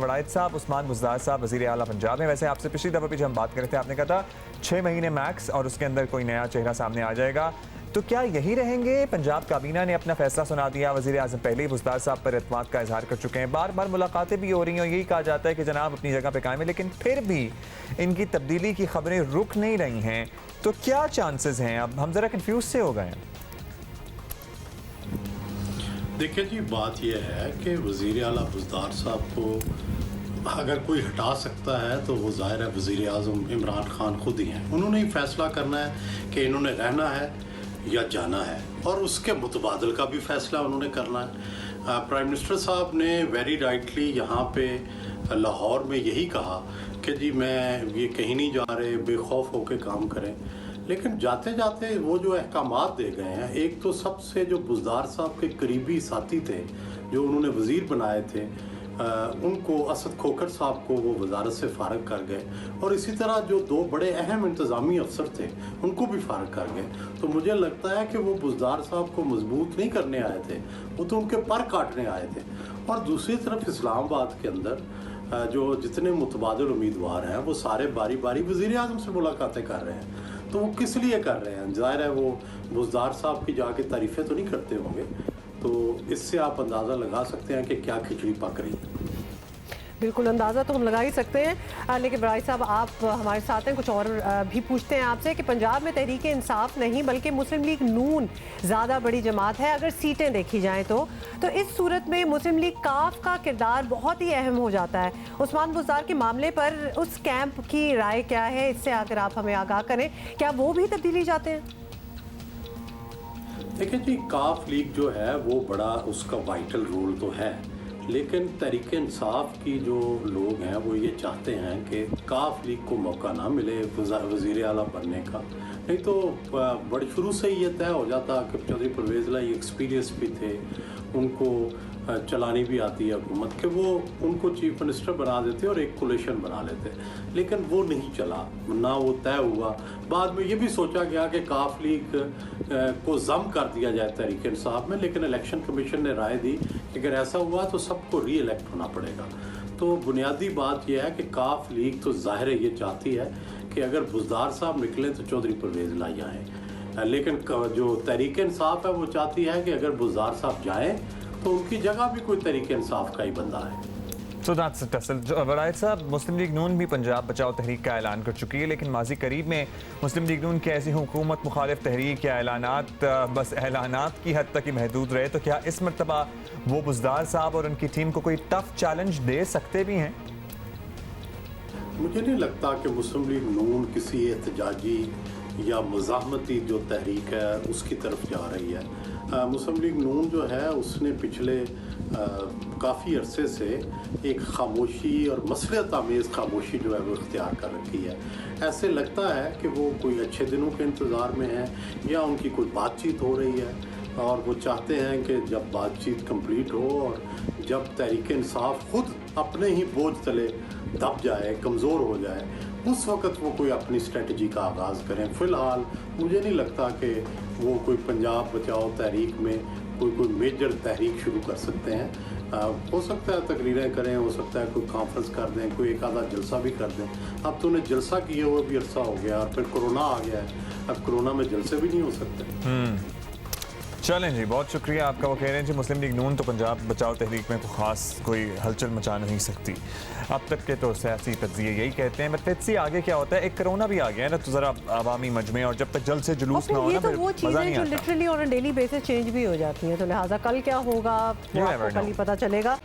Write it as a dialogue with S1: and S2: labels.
S1: वड़ाइद साहब, उस्मान बुज़दार साहब वज़ीर आला पंजाब हैं। वैसे आपसे पिछली दफ़ा भी जब हम बात कर रहे थे आपने कहा था 6 महीने मैक्स और उसके अंदर कोई नया चेहरा सामने आ जाएगा, तो क्या यही रहेंगे? पंजाब काबीना ने अपना फैसला सुना दिया, वज़ीर आज़म पहले ही बुज़दार साहब पर एतमाद का इजहार कर चुके हैं, बार बार मुलाकातें भी हो रही हैं और यही कहा जाता है कि जनाब अपनी जगह पर कायम है, लेकिन फिर भी इनकी तब्दीली की खबरें रुक नहीं रही हैं। तो क्या चांसेस हैं? अब हम ज़रा कन्फ्यूज से हो गए हैं।
S2: देखिए जी, बात यह है कि वज़ीर आला बुज़दार साहब को अगर कोई हटा सकता है तो वो ज़ाहिर है वज़ीर आज़म इमरान खान खुद ही हैं। उन्होंने ही फैसला करना है कि इन्होंने रहना है या जाना है, और उसके मुतबादल का भी फैसला उन्होंने करना है। प्राइम मिनिस्टर साहब ने वेरी राइटली यहाँ पे लाहौर में यही कहा कि जी मैं ये कहीं नहीं जा रहे, बेखौफ होकर काम करें। लेकिन जाते जाते वो जो अहकामात दे गए हैं, एक तो सबसे जो बुज़दार साहब के करीबी साथी थे जो उन्होंने वज़ीर बनाए थे, उनको असद खोखर साहब को वो वजारत से फ़ारग कर गए, और इसी तरह जो 2 बड़े अहम इंतज़ामी अफसर थे उनको भी फ़ारग कर गए। तो मुझे लगता है कि वो बुज़दार साहब को मजबूत नहीं करने आए थे, वो तो उनके पर काटने आए थे। और दूसरी तरफ इस्लामाबाद के अंदर जो जितने मुतबादिल उम्मीदवार हैं वो सारे बारी बारी वज़ीर आज़म से मुलाकातें कर रहे हैं। तो वो किस लिए कर रहे हैं? ज़ाहिर है वो बुज़दार साहब की जाके तारीफ़ें तो नहीं करते होंगे, तो इससे आप अंदाज़ा लगा सकते हैं कि क्या खिचड़ी पक रही है।
S3: बिल्कुल, अंदाज़ा तो हम लगा ही सकते हैं। लेकिन वड़ाइद साहब आप हमारे साथ हैं, कुछ और भी पूछते हैं आपसे कि पंजाब में तहरीक इंसाफ नहीं बल्कि मुस्लिम लीग नून ज़्यादा बड़ी जमात है अगर सीटें देखी जाएँ तो इस सूरत में मुस्लिम लीग काफ का किरदार बहुत ही अहम हो जाता है। उस्मान बुज़दार के मामले पर उस कैंप की राय क्या है, इससे आकर आप हमें आगाह करें, क्या वो भी तब्दीली चाहते हैं?
S2: देखिए जी, काफ लीग जो है वो बड़ा उसका वाइटल रोल तो है, लेकिन तहरीक इंसाफ की जो लोग हैं वो ये चाहते हैं कि काफ लीग को मौका ना मिले वज़ीर आला बनने का। नहीं तो बड़े शुरू से ही ये तय हो जाता कि चौधरी परवेज़ लाई एक्सपीरियंस भी थे, उनको चलानी भी आती है हुकूमत, के वो उनको चीफ मिनिस्टर बना देते और एक कोलिशन बना लेते। लेकिन वो नहीं चला, ना वो तय हुआ। बाद में ये भी सोचा गया कि काफ लीग को ज़म कर दिया जाए तहरीक इंसाफ में, लेकिन इलेक्शन कमीशन ने राय दी कि अगर ऐसा हुआ तो सबको री इलेक्ट होना पड़ेगा। तो बुनियादी बात यह है कि काफ लीग तो ज़ाहिर है ये चाहती है कि अगर बुज़दार साहब निकलें तो चौधरी परवेज़ लाई आएँ, लेकिन जो तहरीक इंसाफ है वो चाहती है कि अगर बुज़दार साहब जाएँ तो उनकी जगह भी कोई तहरीक इंसाफ का ही बंदा है।
S1: So that's it, वड़ाइद साहब, मुस्लिम लीग नून भी पंजाब बचाओ तहरीक का ऐलान कर चुकी है, लेकिन माजी करीब में मुस्लिम लीग नून की ऐसी हुकूमत मुखालिफ तहरीक या ऐलानात बस ऐलानात की हद तक ही महदूद रहे, तो क्या इस मरतबा वो बुज़दार साहब और उनकी टीम को कोई टफ चैलेंज दे सकते भी हैं?
S2: मुझे नहीं लगता कि मुस्लिम लीग नून किसी एहतजाजी या मुज़ाहमती जो तहरीक है उसकी तरफ जा रही है। मुस्लिम लीग नून जो है उसने पिछले काफ़ी अरसे से एक खामोशी और मसलियत आमेज़ खामोशी जो है वो इख्तियार कर रखी है। ऐसे लगता है कि वो कोई अच्छे दिनों के इंतज़ार में है या उनकी कोई बातचीत हो रही है, और वो चाहते हैं कि जब बातचीत कंप्लीट हो और जब तहरीक इंसाफ खुद अपने ही बोझ तले दब जाए, कमज़ोर हो जाए, उस वक़्त वो कोई अपनी स्ट्रेटजी का आगाज़ करें। फ़िलहाल मुझे नहीं लगता कि वो कोई पंजाब बचाओ तहरीक में कोई मेजर तहरीक शुरू कर सकते हैं। हो सकता है तकरीरें करें, हो सकता है कोई कॉन्फ्रेंस कर दें, कोई एक आधा जलसा भी कर दें। अब तो उन्हें जलसा किए हुए भी अरसा हो गया, और फिर कोरोना आ गया है, अब कोरोना में जलसे भी नहीं हो सकते।
S1: चलें जी, बहुत शुक्रिया आपका। वो कह रहे हैं जी मुस्लिम लीग नून तो पंजाब बचाओ तहरीक में कोई ख़ास कोई हलचल मचा नहीं सकती। अब तक के तो सियासी तज्ज़िये यही कहते हैं, बट इससे आगे क्या होता है? एक कोरोना भी आ गया है ना, तो ज़रा अवामी मजमे और जब तक जल्द से जुलूस ना हो ना,
S3: फिर वो चीज़ें जो literally on a daily basis change भी हो जाती हैं, तो लिहाजा कल क्या होगा वो आपको कल ही पता चलेगा।